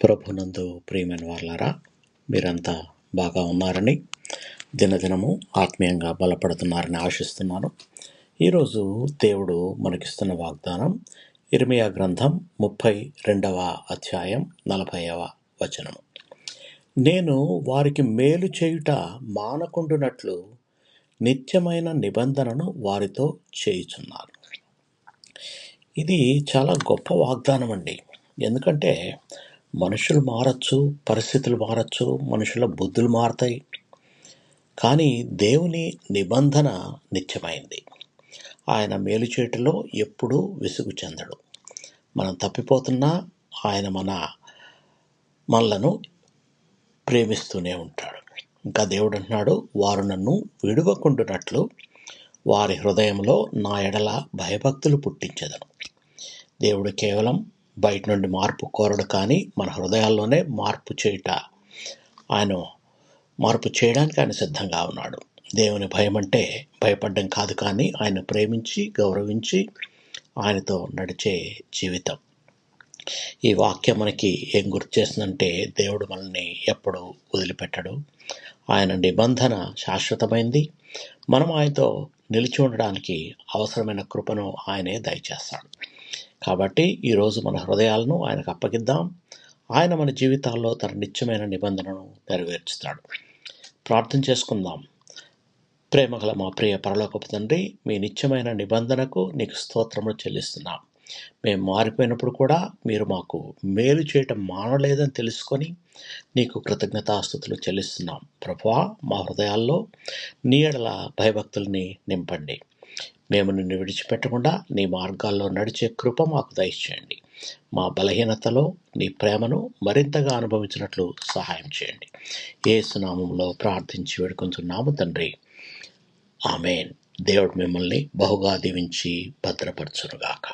ప్రభునందు ప్రియమైన వాళ్ళారా, మీరంతా బాగా ఉన్నారని, దినదినము ఆత్మీయంగా బలపడుతున్నారని ఆశిస్తున్నాను. ఈరోజు దేవుడు మనకిస్తున్న వాగ్దానం ఇర్మియా గ్రంథం 32వ అధ్యాయం 40వ వచనం. నేను వారికి మేలు చేయుట మానకుండునట్లు నిత్యమైన నిబంధనను వారితో చేయుచున్నాను. ఇది చాలా గొప్ప వాగ్దానం అండి. ఎందుకంటే మనుషులు మారచ్చు, పరిస్థితులు మారచ్చు, మనుషుల బుద్ధులు మారతాయి. కానీ దేవుని నిబంధన నిత్యమైంది. ఆయన మేలు చేయటంలో ఎప్పుడూ విసుగు చెందడు. మనం తప్పిపోతున్నా ఆయన మనలను ప్రేమిస్తూనే ఉంటాడు. ఇంకా దేవుడు అంటున్నాడు, వారు నన్ను విడువకుండునట్లు వారి హృదయంలో నా ఎడల భయభక్తులు పుట్టించెదను. దేవుడు కేవలం బయట నుండి మార్పు కోరడు, కానీ మన హృదయాల్లోనే మార్పు చేయడానికి ఆయన సిద్ధంగా ఉన్నాడు. దేవుని భయం అంటే భయపడడం కాదు, కానీ ఆయన ప్రేమించి గౌరవించి ఆయనతో నడిచే జీవితం. ఈ వాక్యం మనకి ఏం గుర్తు చేస్తుందంటే, దేవుడు మనల్ని ఎప్పుడూ వదిలిపెట్టడు. ఆయన నిబంధన శాశ్వతమైంది. మనం ఆయనతో నిలిచి ఉండడానికి అవసరమైన కృపను ఆయనే దయచేస్తాడు. కాబట్టి ఈరోజు మన హృదయాలను ఆయనకు అప్పగిద్దాం. ఆయన మన జీవితాల్లో తన నిత్యమైన నిబంధనను నెరవేర్చుతాడు. ప్రార్థన చేసుకుందాం. ప్రేమగల మా ప్రియ పరలోకపు తండ్రి, మీ నిత్యమైన నిబంధనకు నీకు స్తోత్రములు చెల్లిస్తున్నాం. మేము మారిపోయినప్పుడు కూడా మీరు మాకు మేలు చేయటం మానలేదని తెలుసుకొని నీకు కృతజ్ఞతాస్తుతులు చెల్లిస్తున్నాం. ప్రభువా, మా హృదయాల్లో నీ ఎడల భయభక్తుల్ని నింపండి. మేము నిన్ను విడిచిపెట్టకుండా నీ మార్గాల్లో నడిచే కృప మాకు దయచేయండి. మా బలహీనతలో నీ ప్రేమను మరింతగా అనుభవించినట్లు సహాయం చేయండి. యేసు నామములో ప్రార్థించి వేడుకొంచున్నాము తండ్రి, ఆమేన్. దేవుడు మిమ్మల్ని బహుగా దీవించి భద్రపరచునుగాక.